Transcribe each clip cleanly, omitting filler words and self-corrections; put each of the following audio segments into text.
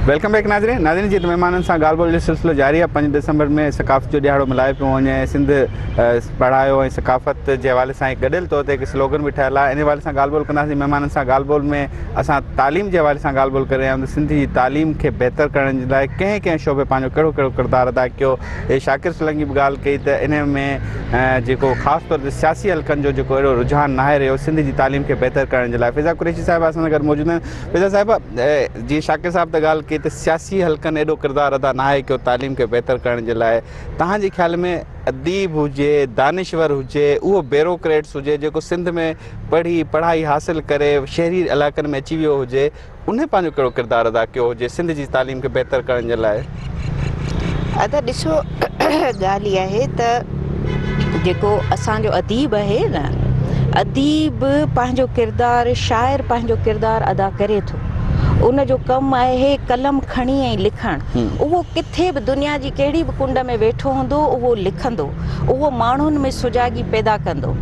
Welcome back नाज़रीन जी मेहमाननि सां ॻाल्हि ॿोल जो सिलसिलो जारी आहे। 5 दिसंबर में ثقافت जो ॾियारो मल्हाए पियो वञे। सिंध पढ़ायो ऐं ثقافت जे हवाले सां गॾियल तौर ते हिकु स्लोगन बि ठहियलु आहे। इन हवाले सां ॻाल्हि ॿोल कंदासीं। मेहमाननि सां ॻाल्हि ॿोल में असां तालीम जे हवाले सां ॻाल्हि ॿोल करे रहिया आहियूं। सिंध जी तालीम खे बहितर करण जे लाइ कंहिं कंहिं शोबे पंहिंजो कहिड़ो कहिड़ो किरदारु अदा कयो। हे शाकिर सुलंगी बि ॻाल्हि कई त इन में जेको ख़ासि तौर ते सियासी हल्कनि जो जेको अहिड़ो रुझान नाहे रहियो सिंध जी तालीम खे बहितर करण जे लाइ। फिज़ा कुरैशी साहिबा असां सां गॾु मौजूदु आहिनि। फिज़ा साहिबा, जीअं शाकिर साहिब त ॻाल्हि कई त सियासी हल्कनि एॾो किरदारु अदा नाहे कयो तालीम खे बहितर करण जे लाइ। तव्हांजे ख़्याल में अदीब हुजे, दानिश्वर हुजे, उहो ब्यूरोक्रेट्स हुजे जेको सिंध में पढ़ाई हासिलु करे शहरी इलाइक़नि में अची वियो हुजे, उन पंहिंजो कहिड़ो किरदारु अदा कयो हुजे सिंध जी तालीम खे बहितर करण जे लाइ? अदा ॾिसो, ॻाल्हि इहा आहे त जेको असांजो अदीब आहे न, अदीब पंहिंजो किरदारु, शाइर पंहिंजो किरदारु अदा करे थो। उन जो कमु आहे कलम खणी ऐं लिखणु। उहो किथे बि दुनिया जी कहिड़ी बि कुंड में वेठो हूंदो उहो लिखंदो, उहो माण्हुनि में सुजाॻी पैदा कंदो।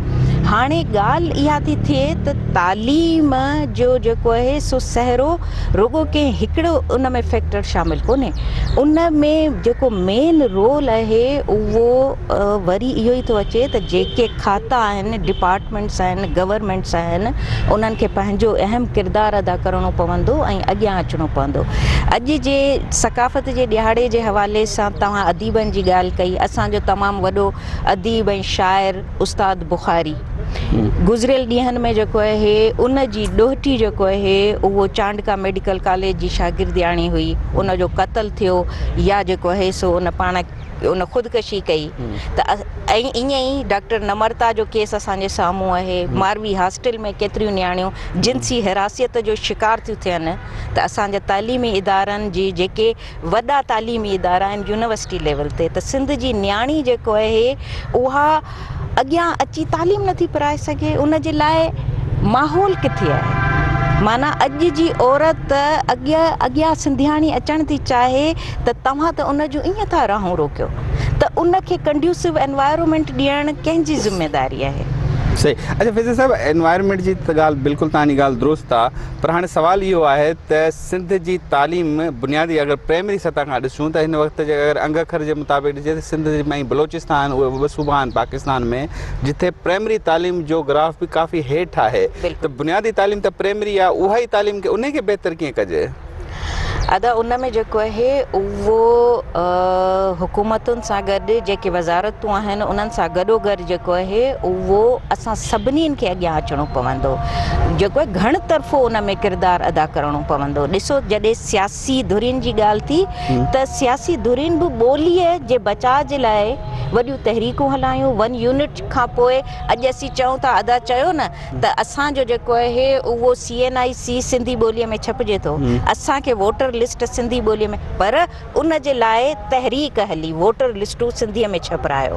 हाणे ॻाल्हि इहा थी थिए त तालीम जो जेको आहे सो सहरो रुॻो कंहिं हिकिड़ो उन में फैक्टर शामिलु कोन्हे। उन में जेको मेन रोल आहे उहो वरी इहो ई थो अचे त जेके खाता आहिनि, डिपार्टमेंट्स आहिनि, गवर्नमेंट्स आहिनि, उन्हनि खे पंहिंजो अहम किरदारु अदा करिणो पवंदो ऐं अॻियां अचिणो पवंदो। अॼु जे ثقافت जे ॾियारे जे हवाले सां तव्हां अदीबनि जी ॻाल्हि कई। असांजो तमामु वॾो अदीब ऐं शाइर उस्ताद बुखारी गुज़िरियल ॾींहंनि में जेको आहे उन जी ॾोहिटी जेको आहे उहो चांडका मेडिकल कॉलेज जी शागिर्दियाणी हुई, उन जो क़त्ल थियो या जेको आहे सो उन पाण उन ख़ुदकशी कई। त ऐं ईअं ई डॉक्टर नम्रता जो केस असांजे साम्हूं आहे। मारवी हॉस्टल में केतिरियूं नियाणियूं जिनसी हिरासियत जो शिकार थियूं थियनि। त असांजा तालीमी इदारनि जी जेके वॾा तालीमी इदारा आहिनि यूनिवर्सिटी लेवल ते, त सिंध जी नियाणी जेको आहे उहा अॻियां अची तालीम नथी पढ़ाए सघे। उन जे लाइ माहौल किथे आहे? माना अॼु जी औरत अॻियां सिंधियाणी अचणु थी चाहे त तव्हां त उन जो ईअं था रहूं रोकियो, त उन खे कंड्यूसिव एनवायरमेंट ॾियणु कंहिंजी ज़िम्मेदारी आहे? सही। अच्छा फिज़ा साहिब, एनवायरमेंट जी त ॻाल्हि बिल्कुलु तव्हांजी ॻाल्हि दुरुस्त आहे, पर हाणे सुवालु इहो आहे त सिंध जी तालीम बुनियादी अगरि प्राइमरी सतह खां ॾिसूं त हिन वक़्त जे अगरि अंग अखर जे मुताबिक़ ॾिजे त सिंध में बलोचिस्तान उहे ॿ सूबा आहिनि पाकिस्तान में जिथे प्राइमरी तालीम जो ग्राफ बि काफ़ी हेठि आहे। त बुनियादी तालीम त प्राइमरी आहे, उहा ई तालीम खे उन खे बहितर कीअं कजे? अदा उन में जेको आहे उहो हुकूमतुनि सां गॾु जेके वज़ारतूं आहिनि उन्हनि सां गॾोगॾु जेको आहे उहो असां सभिनीनि खे अॻियां अचिणो पवंदो। जेको आहे घण तरफ़ो उन में किरदारु अदा करिणो पवंदो। ॾिसो, जॾहिं सियासी धुरियुनि जी ॻाल्हि थी त सियासी धुरियुनि बि ॿोलीअ जे बचाव जे लाइ वॾियूं तहरीकूं हलायूं। 1 यूनिट खां पोइ अॼु असीं चऊं था, अदा चयो न त असांजो जेको आहे उहो CNIC सिंधी ॿोलीअ में छपिजे थो, असांखे वोटर लिस्ट सिंधी ॿोलीअ में, पर उन जे लाइ तहरीक हली, वोटर लिस्टूं सिंधीअ में छपरायो,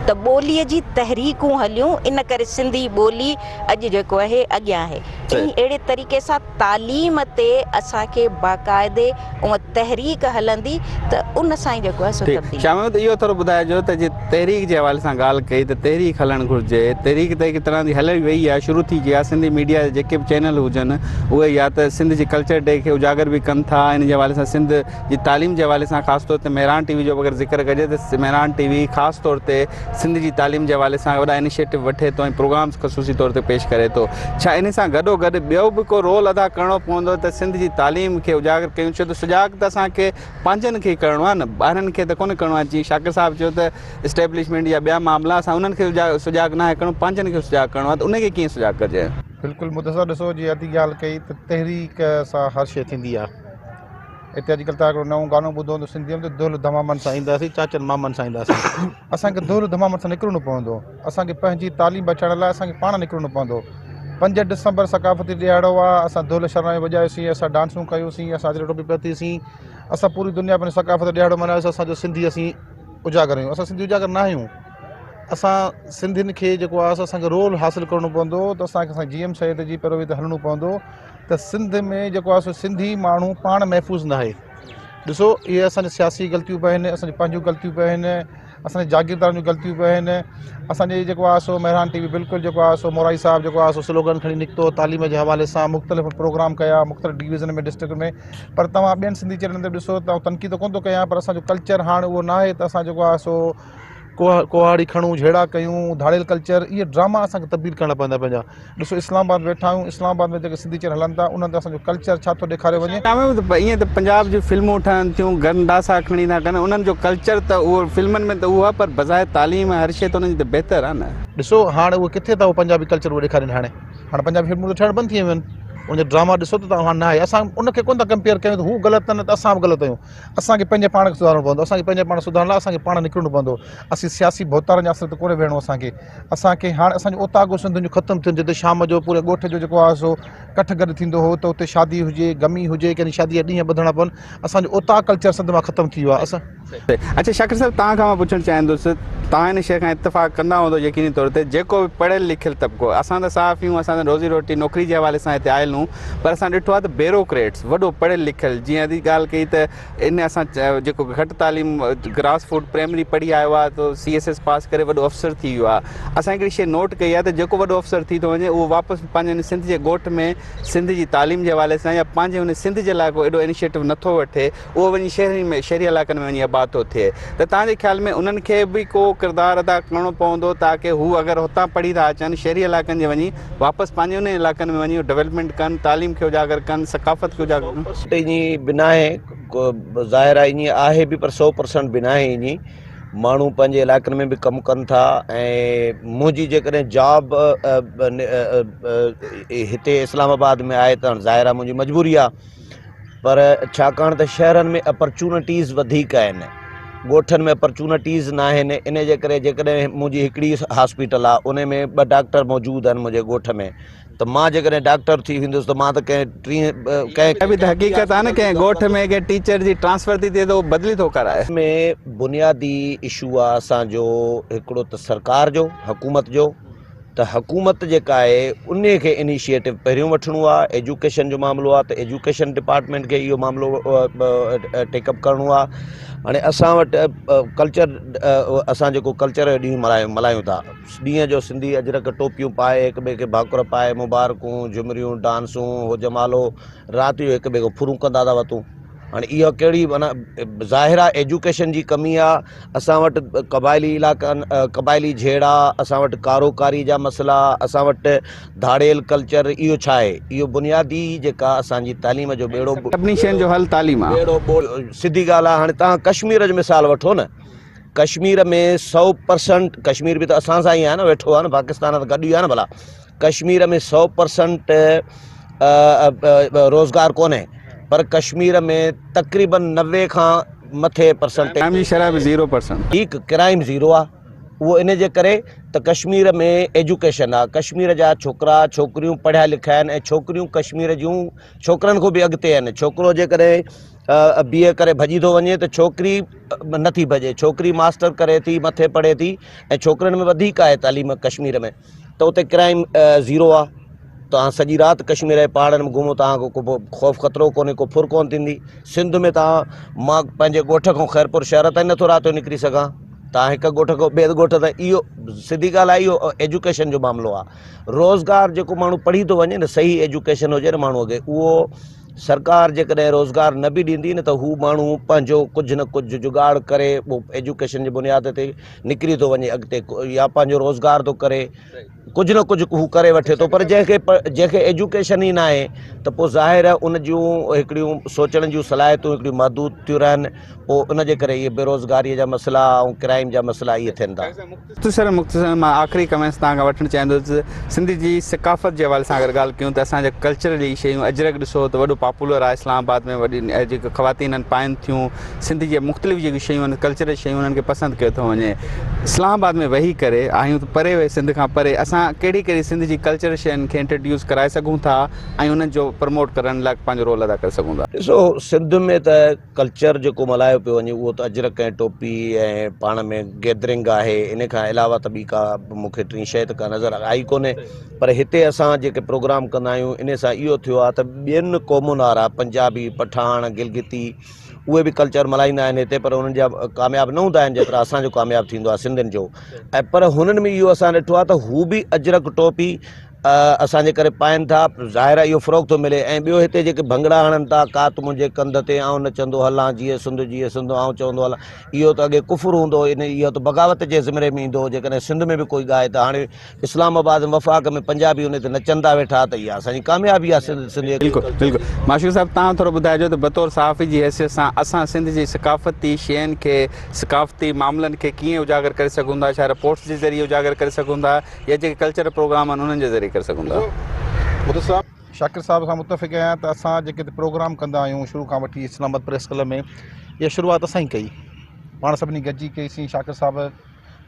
त ॿोलीअ जी तहरीकूं हलियूं। इन करे सिंधी ॿोली अॼु जेको आहे अॻियां आहे। अहिड़े तरीक़े सां तालीम ते असांखे बाक़ाइदे उहा तहरीक हलंदी त उन सां ई जेको आहे सो तब्दीली। शामिल त इहो थोरो ॿुधाइजो त जे तहरीक जे हवाले सां ॻाल्हि कई त तहरीक हलणु घुरिजे। तहरीक त हिकु तरह जी हली वई आहे, शुरू थी वई आहे। सिंधी मीडिया जे जेके बि चैनल हुजनि उहे या त सिंध जी कल्चर डे खे उजागर बि कनि था। इन जे हवाले सां सिंध जी तालीम जे हवाले सां ख़ासि तौर ते मेहरान TV जो अगरि ज़िक्र कजे त मेहरान TV ख़ासि तौर ते सिंध जी तालीम जे हवाले सां वॾा इनिशिएटिव वठे थो ऐं प्रोग्राम्स ख़ुसूसी तौर ते पेश करे थो। छा इन सां गॾोगॾु ॿियो बि को रोल अदा करिणो पवंदो त सिंध जी तालीम खे उजागर कयूं? छो त सुजाग त असांखे पंहिंजनि खे ई करिणो आहे न, ॿाहिरनि खे त कोन्ह करिणो आहे। जीअं शाकिर साहिबु चयो त इस्टेब्लिशमेंट या ॿिया मामला असां उन्हनि खे सुजाग न आहे करिणो, पंहिंजनि खे सुजाग करिणो आहे, त उनखे कीअं सुजाग कजे? बिल्कुलु मुदसर। ॾिसो, जीअं अदी ॻाल्हि कई त तहरीक सां हर शइ थींदी आहे। हिते अॼुकल्ह तव्हां हिकिड़ो नओं गानो ॿुधो त सिंधीअ में त धुल धमामनि सां ईंदासीं, चाचनि मामनि सां ईंदासीं। असांखे धुल धमामनि सां निकिरणो पवंदो। असांखे पंहिंजी तालीम बचाइण लाइ असांखे पाण निकिरणो पवंदो। 5 दिसंबर ثقافتی ॾियारो आहे, असां धुल शरायूं वॼायोसीं, असां डांसूं कयोसीं, असां अजरे टोपी पातीसीं, असां पूरी दुनिया पंहिंजो ثقافت ॾियारो मल्हायोसीं। असांजो सिंधी असीं उजागर आहियूं। असां सिंधी उजागर न आहियूं। असां सिंधियुनि खे जेको आहे असांखे रोल हासिलु करिणो पवंदो। त असांखे GM सैद जी पैरवी ते हलणो पवंदो त सिंध में जेको आहे सो सिंधी माण्हू पाण महफ़ूज़ न आहे। ॾिसो, इहे असांजी सियासी ग़लतियूं बि आहिनि, असांजी पंहिंजूं ग़लतियूं बि आहिनि। असांजे जागीरदारनि जूं ग़लतियूं पियूं आहिनि। असांजे जेको आहे सो मेहरान टीवी बिल्कुलु जेको आहे सो मोराई साहिबु जेको आहे सो स्लोगन खणी निकितो तालीम जे हवाले सां मुख़्तलिफ़ प्रोग्राम कया मुख़्तलिफ़ डिवीज़न में डिस्ट्रिक्ट में। पर तव्हां ॿियनि सिंधी चैनलनि ते ॾिसो त तनक़ीद कोन थो कयां, पर असांजो कल्चर हाणे उहो न आहे त असां जेको आहे सो कुहाड़ी खणूं, झेड़ा कयूं, धाड़ियल कल्चर, इहे ड्रामा असांखे तब्दील करणा पवंदा पंहिंजा। ॾिसो इस्लामाबाद वेठा आहियूं, इस्लामाबाद में जेके सिंधी चैनल हलनि था उन्हनि ते असांजो कल्चर छा थो ॾेखारे वञे। ईअं त पंजाब जूं फिल्मूं ठहनि थियूं, गंडासा खणी था कनि, उन्हनि जो कल्चर त उहो फिल्मनि में त उहो आहे, पर बज़ाए तालीम हर शइ त उन्हनि जी त बहितर आहे न। ॾिसो हाणे उहे किथे था उहो पंजाबी कल्चर उहो ॾेखारीनि। हाणे पंजाबी फिल्मूं त ठहणु बंदि थी वियूं आहिनि। उनजो ड्रामा ॾिसो त तव्हां न आहे। असां उनखे कोन था कंपेयर कयूं त हू ग़लति आहिनि त असां बि ग़लति आहियूं। असांखे पंहिंजे पाण खे सुधारणो पवंदो। असांखे पंहिंजे पाण सुधारण लाइ असांखे पाण निकिरणो पवंदो। असीं सियासी भोतारनि जे आसिरे ते कोन्हे वेहणो असांखे हाणे असांजो ओतागो सिंधियुनि जो ख़तमु थियनि। जिते शाम जो पूरे ॻोठ जो जेको आहे सो कठ गॾु थींदो हो त उते शादी हुजे, गमी हुजे, कंहिं शादीअ जा ॾींहं ॿधणा पवनि, असांजो ओताग कल्चर सिंध मां ख़तमु थी वियो आहे। अच्छा शाकिर साहिबु, तव्हां खां मां पुछणु चाहींदुसि, तव्हां हिन शइ खां इतफ़ाक़ कंदा हूंदो यकीनी तौर ते, जेको बि पढ़ियल लिखियल तबिको, असां त साफ़ आहियूं, असां त रोज़ी रोटी नौकिरी जे हवाले सां हिते आयल आहियूं, पर असां ॾिठो आहे त ब्यूरोक्रेट्स वॾो पढ़ियल लिखियल, जीअं अॼु ॻाल्हि कई त इन असां जेको घटि तालीम ग्रास फूड प्राइमरी पढ़ी आयो आहे त CSS पास करे वॾो अफ़सर थी वियो आहे। असां हिकिड़ी शइ नोट कई आहे त जेको वॾो अफ़सर थी थो वञे उहो वापसि पंहिंजे सिंध जे ॻोठ में सिंध जी तालीम जे हवाले सां या पंहिंजे हुन सिंध जे लाइ को एॾो इनिशिएटिव नथो वठे, उहो वञी शहरी इलाइक़नि में वञी आबाद थो थिए। त तव्हांजे ख़्याल में उन्हनि खे बि को किरदारु अदा करिणो पवंदो ताकी हू अगरि हुतां पढ़ी था अचनि शहरी इलाइक़नि जे वञी वापसि पंहिंजे उन इलाइक़नि में वञी डेवलपमेंट कनि, तालीम खे उजागर कनि, ثقافت खे उजागर कनि। ईअं बिना आहे ज़ाहिर आहे, ईअं आहे बि, पर 100% बिना आहे। ईअं माण्हू पंहिंजे इलाइक़नि में बि कमु कनि था। ऐं मुंहिंजी जेकॾहिं जॉब हिते इस्लामाबाद में आहे त ज़ाहिर आहे मुंहिंजी मजबूरी आहे, पर छाकाणि त शहरनि में अपॉर्चुनिटीज़ वधीक आहिनि, ॻोठनि में अपॉर्चुनिटीज़ न आहिनि। इन जे करे जेकॾहिं मुंहिंजी हिकिड़ी हॉस्पिटल आहे, उन में 2 डॉक्टर मौजूदु आहिनि मुंहिंजे ॻोठ में, त मां जेकॾहिं डॉक्टर थी वेंदुसि त मां त कंहिं बि त हक़ीक़त आहे न, कंहिं ॻोठ में कंहिं टीचर जी ट्रांसफर थी थिए त उहो बदिली थो कराए। में बुनियादी इशू आहे असांजो हिकिड़ो त सरकार जो, हुकूमत जो, त हुकूमत जेका आहे उन खे इनिशिएटिव पहिरियों वठिणो आहे। एजुकेशन जो मामिलो आहे त एजुकेशन डिपार्टमेंट खे इहो मामिलो टेकअप करिणो आहे। हाणे असां वटि कल्चर, असां जेको कल्चर जो ॾींहुं मल्हायूं था, ॾींहं जो सिंधी अजरक टोपियूं पाए हिक ॿिए खे भाकुर पाए मुबारकूं, झुमरियूं, डांसूं, होजमालो, राति जो हिक ॿिए खे फुरूं कंदा था वतूं। हाणे इहा कहिड़ी माना ज़ाहिर आहे एजुकेशन जी कमी आहे। असां वटि क़बाइली इलाइक़नि, क़बाइली झेड़ा, असां वटि कारोकारी जा मसइला, असां वटि धाड़ियल कल्चर, इहो छा आहे? इहो बुनियादी जेका असांजी तालीम जो बेड़ो, सभिनी शयुनि जो हल तालीम आहे। सिधी ॻाल्हि आहे। हाणे तव्हां कश्मीर जो मिसाल वठो न, कश्मीर में 100%, कश्मीर बि त असां सां ई आहे न, वेठो आहे न, पाकिस्तान त गॾु ई आहे न भला। कश्मीर में 100% रोज़गार कोन्हे, पर कश्मीर में तक़रीबन 90 खां मथे परसेंटेज शराब 0%, ठीकु, क्राइम 0 आहे। उहो इन जे करे त कश्मीर में एजुकेशन आहे, कश्मीर जा छोकिरा छोकिरियूं पढ़िया लिखिया आहिनि, ऐं छोकिरियूं कश्मीर जूं छोकिरनि खां बि अॻिते आहिनि। छोकिरो जेकॾहिं BA करे भॼी थो वञे त छोकिरी नथी भॼे, छोकिरी मास्टर करे थी, मथे पढ़े थी, ऐं छोकिरनि में वधीक आहे तालीम कश्मीर में, त उते क्राइम 0 आहे। तव्हां सॼी राति कश्मीर जे पहाड़नि में घुमो, तव्हांखे को ख़ौफ़ ख़तरो कोन्हे, को फुर कोन थींदी। सिंध में मां पंहिंजे ॻोठ खां ख़ैरपुर शहर ताईं नथो राति जो निकिरी सघां, तव्हां हिकु ॻोठ खां ॿिए ॻोठ ताईं। इहो सिधी ॻाल्हि आहे, इहो एजुकेशन जो मामिलो आहे। रोज़गार जेको माण्हू पढ़ी थो वञे न, सही एजुकेशन हुजे न माण्हू अॻे, उहो सरकार जेकॾहिं रोज़गार न बि ॾींदी न, त हू माण्हू पंहिंजो कुझु न कुझु जुगाड़ करे उहो एजुकेशन जी बुनियाद ते निकिरी थो वञे अॻिते, या पंहिंजो रोज़गार थो करे, कुझु न कुझु हू करे वठे थो। पर जंहिंखे एजुकेशन ई न आहे त पोइ ज़ाहिर आहे उन जूं हिकिड़ियूं सोचण जूं सलाहियतूं हिकिड़ियूं महदूद थियूं रहनि, पोइ उन जे करे इहे बेरोज़गारीअ जा मसइला ऐं क्राइम जा मसइला इहे थियनि था। मुख़्तसर मां आख़िरी कमेंट्स तव्हां खां वठणु चाहींदुसि। सिंध जी सक़ाफ़त जे हवाले सां अगरि ॻाल्हि कयूं त असांजा कल्चर जी शयूं, अजरक ॾिसो त वॾो पॉपुलर आहे इस्लामाबाद में, वॾी जेके ख़वातीन आहिनि पाइनि थियूं, सिंध जी मुख़्तलिफ़ जेकी शयूं आहिनि कल्चर जी शयूं, उन्हनि खे पसंदि कयो थो वञे। इस्लामाबाद में वेही करे आहियूं त परे वे सिंध खां परे, असां कहिड़ी कहिड़ी सिंध जी कल्चर शयुनि खे इंट्रोड्यूस कराए सघूं था ऐं उन्हनि जो प्रमोट करण लाइ पंहिंजो रोल अदा करे सघूं था? ॾिसो, सिंध में त कल्चर जेको मल्हायो पियो वञे उहो त अजरक ऐं टोपी ऐं पाण में गैदरिंग आहे। इन खां अलावा त ॿी का मूंखे टी शइ त का नज़र आई कोन्हे। पर हिते असां जेके प्रोग्राम कंदा आहियूं इन सां इहो थियो आहे त ॿियनि क़ौमुनि वारा, पंजाबी, पठान, गिलगिती, उहे बि कल्चर मल्हाईंदा आहिनि हिते, पर उन्हनि जा कामयाबु न हूंदा आहिनि जेतिरा असांजो कामयाबु थींदो आहे सिंधियुनि जो। ऐं पर हुननि में इहो असां ॾिठो आहे त हू बि अजरक टोपी असांजे करे पाइनि था, ज़ाहिर आहे इहो फ़रोग़ थो मिले। ऐं ॿियो हिते जेके भंगड़ा हणनि था, का त मुंहिंजे कंध ते आउं नचंदो हलां जीअं सिंधु आउं चवंदो हलां, इहो त अॻे कुफुर हूंदो, इहो त बग़ावत जे ज़िमरे में ईंदो। जेकॾहिं सिंध में बि कोई ॻाए त हाणे इस्लामाबाद वफ़ाक़ में पंजाबी उन ते नचंदा वेठा, त इहा असांजी कामयाबी आहे सिंध। बिल्कुलु बिल्कुलु। माशूक साहिबु तव्हां थोरो ॿुधाइजो त बतौर सहाफ़ी जी हैसियत सां असां सिंध जी सकाफ़ती शयुनि खे, सकाफ़ती मामलनि खे कीअं उजागर करे सघूं था? छा रिपोर्ट्स जे ज़रिए उजागर करे सघूं था या जेके कल्चर प्रोग्राम आहिनि उन्हनि जे ज़रिए करे सघूं था? शाकिर साहब सां मुतफ़िक़ आहियां त असां जेके प्रोग्राम कंदा आहियूं शुरू खां वठी इस्लामाबाद प्रेस क्लब में, इहा शुरूआत असां ई कई, पाण सभिनी गॾिजी कईसीं। शाकिर साहिब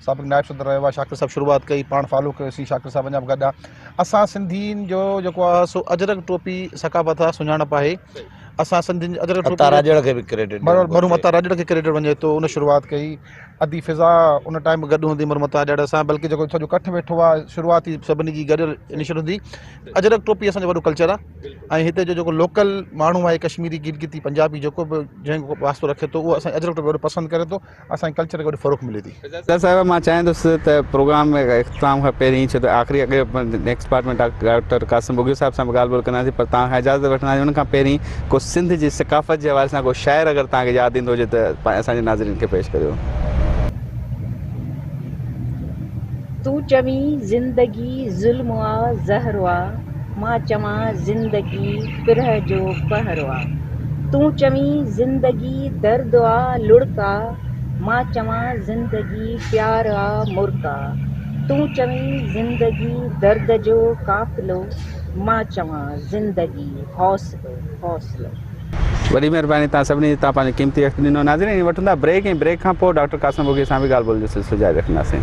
साबिक़ नायब सदर रहियो आहे, शाकिर साहिबु शुरूआत कई, पाण फॉलो कयोसीं, शाकिर साहिब अञा बि गॾु आहे। असां सिंधियुनि जो जेको आहे सो अजरक टोपी सकाफ़त आहे, सुञाणप आहे। असां सिंधियुनि अजरक टोपी राजड़ खे बि क्रेडिट मरू मता राजड़ खे क्रेडिट वञे थो, उन शुरूआत कई। अदी फिज़ा उन टाइम गॾु हूंदी मरू मता राजड़ सां, बल्कि जेको सॼो कठ वेठो आहे शुरूआती सभिनी जी गॾु इनिशियल हूंदी। अजरक टोपी असांजो वॾो कल्चर आहे। ऐं हिते जो जेको लोकल माण्हू आहे, कश्मीरी गिलगिती पंजाबी जेको बि जंहिं वास्तो रखे थो, उहो असांजे अजरक टोपी ॾाढो पसंदि करे थो। असांजे कल्चर खे वॾी फ़रोग़ मिले थी। साहिब मां चाहींदुसि त प्रोग्राम में इख़्तिताम खां पहिरीं, छो त आख़िरी अॻे नेक्स्ट पार्ट में डॉक्टर कासिम बुगियो साहिब सां बि ॻाल्हि ॿोल कंदासीं, पर तव्हां खां इजाज़त वठंदासीं। उन खां पहिरीं को सिंध जी सकाफ़त जे हवाले सां को शाइर अगरि तव्हांखे यादि ईंदो हुजे त असांजे नाज़रीन खे पेश करियो। तूं चवीं ज़िंदगी ज़ुल्म आ ज़हर आ, मां चवां ज़िंदगी पिरह जो पहर आ। तूं चवीं ज़िंदगी दर्द आ लुड़का, मां चवां ज़िंदगी प्यार आ मुर्का। तूं चवीं ज़िंदगी दर्द जो काफ़िलो, मां चवां ज़िंदगी हौसलो हौसलो। वॾी महिरबानी तव्हां सभिनी, तव्हां पंहिंजो क़ीमती वक़्तु ॾिनो। नाज़रीन वठंदा ब्रेक, ऐं ब्रेक खां पोइ डॉक्टर कासिम बुगिया सां बि ॻाल्हि ॿोल जो सिलसिलो जारी रखंदासीं।